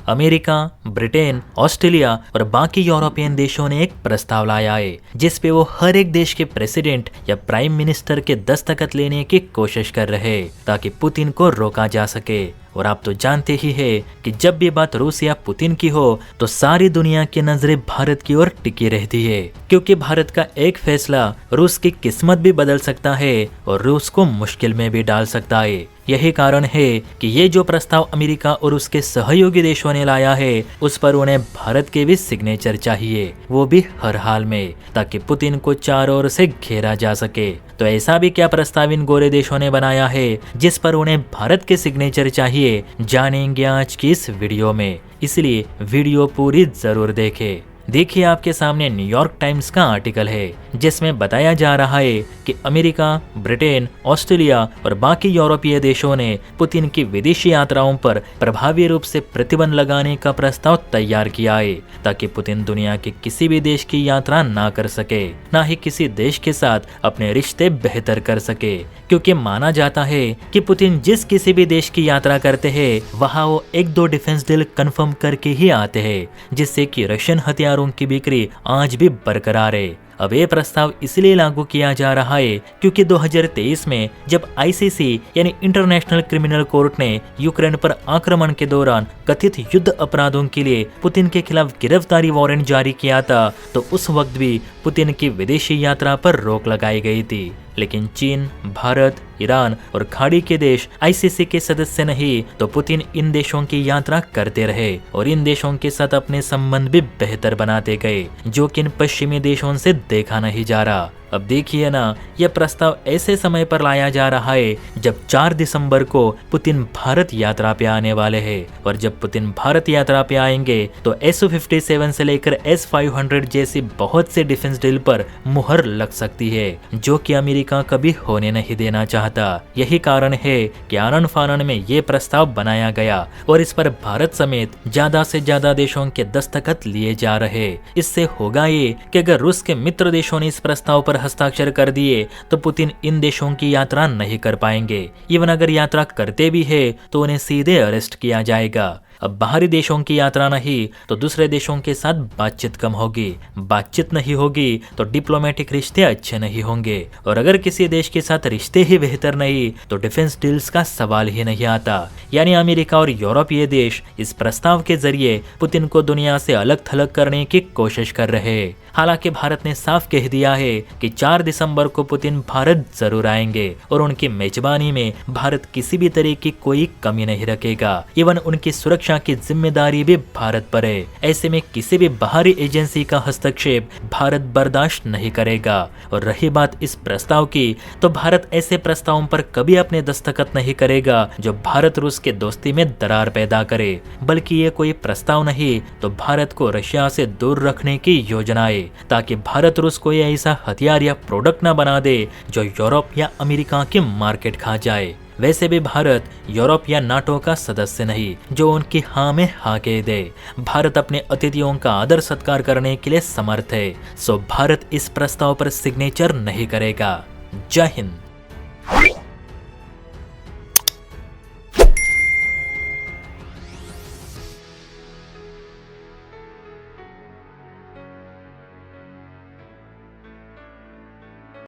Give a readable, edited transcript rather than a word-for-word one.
America, Britain, Australia और बाकी European देशों ने एक प्रस्ताव लाया है जिस पे वो हर एक देश के प्रेसिडेंट या प्राइम मिनिस्टर के दस्तखत लेने की कोशिश कर रहे ताकि पुतिन को रोका जा सके। और आप तो जानते ही हैं कि जब भी बात रूस या पुतिन की हो तो सारी दुनिया की नजरें भारत की ओर टिकी रहती है, क्योंकि भारत का एक फैसला रूस की किस्मत भी बदल सकता है और रूस को मुश्किल में भी डाल सकता है। यही कारण है कि ये जो प्रस्ताव अमेरिका और उसके सहयोगी देशों ने लाया है उस पर उन्हें भारत के भी सिग्नेचर चाहिए, वो भी हर हाल में, ताकि पुतिन को चारों ओर से घेरा जा सके। तो ऐसा भी क्या प्रस्ताव इन गोरे देशों ने बनाया है जिस पर उन्हें भारत के सिग्नेचर चाहिए, जानेंगे आज की इस वीडियो में, इसलिए वीडियो पूरी जरूर देखें। देखिए आपके सामने न्यूयॉर्क टाइम्स का आर्टिकल है जिसमें बताया जा रहा है कि अमेरिका, ब्रिटेन, ऑस्ट्रेलिया और बाकी यूरोपीय देशों ने पुतिन की विदेशी यात्राओं पर प्रभावी रूप से प्रतिबंध लगाने का प्रस्ताव तैयार किया है ताकि पुतिन दुनिया के किसी भी देश की यात्रा ना कर सके, ना ही किसी देश के साथ अपने रिश्ते बेहतर कर सके, क्योंकि माना जाता है कि पुतिन जिस किसी भी देश की यात्रा करते हैं वहाँ वो 1-2 डिफेंस डील कंफर्म करके ही आते हैं, जिससे कि रशियन हथियारों की बिक्री आज भी बरकरार है। अब ये प्रस्ताव इसलिए लागू किया जा रहा है क्योंकि 2023 में जब आईसीसी यानी इंटरनेशनल क्रिमिनल कोर्ट ने यूक्रेन पर आक्रमण के दौरान कथित युद्ध अपराधों के लिए पुतिन के खिलाफ गिरफ्तारी वारंट जारी किया था, तो उस वक्त भी पुतिन की विदेशी यात्रा पर रोक लगाई गई थी। लेकिन चीन, भारत, ईरान और खाड़ी के देश आईसीसी के सदस्य नहीं, तो पुतिन इन देशों की यात्रा करते रहे और इन देशों के साथ अपने संबंध भी बेहतर बनाते गए, जो कि इन पश्चिमी देशों से देखा नहीं जा रहा। अब देखिए ना, यह प्रस्ताव ऐसे समय पर लाया जा रहा है जब 4 दिसंबर को पुतिन भारत यात्रा पे आने वाले हैं, और जब पुतिन भारत यात्रा पे आएंगे तो SU-57 से लेकर S-500 जैसी बहुत से डिफेंस डील पर मुहर लग सकती है, जो कि अमेरिका कभी होने नहीं देना चाहता। यही कारण है कि आनन फानन में ये प्रस्ताव बनाया गया और इस पर भारत समेत ज्यादा से ज्यादा देशों के दस्तखत लिए जा रहे। इससे होगा ये कि अगर रूस के मित्र देशों ने इस प्रस्ताव पर हस्ताक्षर कर दिए तो पुतिन इन देशों की यात्रा नहीं कर पाएंगे। इवन अगर यात्रा करते भी है तो उन्हें सीधे अरेस्ट किया जाएगा। अब बाहरी देशों की यात्रा नहीं तो दूसरे देशों के साथ बातचीत कम होगी, बातचीत नहीं होगी तो डिप्लोमेटिक रिश्ते अच्छे नहीं होंगे, और अगर किसी देश के साथ रिश्ते ही बेहतर नहीं तो डिफेंस डील्स का सवाल ही नहीं आता। यानी अमेरिका और यूरोपीय देश इस प्रस्ताव के जरिए पुतिन को दुनिया से अलग थलग करने की कोशिश कर रहे हैं। हालांकि भारत ने साफ कह दिया है कि 4 दिसंबर को पुतिन भारत जरूर आएंगे और उनकी मेजबानी में भारत किसी भी तरह की कोई कमी नहीं रखेगा। इवन उनकी सुरक्षा की जिम्मेदारी भी भारत पर है। ऐसे में किसी भी बाहरी एजेंसी का हस्तक्षेप भारत बर्दाश्त नहीं करेगा। और रही बात इस प्रस्ताव की, तो भारत ऐसे प्रस्तावों पर कभी अपने दस्तखत नहीं करेगा जो भारत रूस के दोस्ती में दरार पैदा करे, बल्कि ये कोई प्रस्ताव नहीं तो भारत को रशिया से दूर रखने की योजना है, ताकि भारत रूस कोई ऐसा हथियार या प्रोडक्ट न बना दे जो यूरोप या अमेरिका की मार्केट खा जाए। वैसे भी भारत यूरोप या नाटो का सदस्य नहीं जो उनकी हाँ में हाँ कह दे। भारत अपने अतिथियों का आदर सत्कार करने के लिए समर्थ है, सो भारत इस प्रस्ताव पर सिग्नेचर नहीं करेगा। जय हिंद।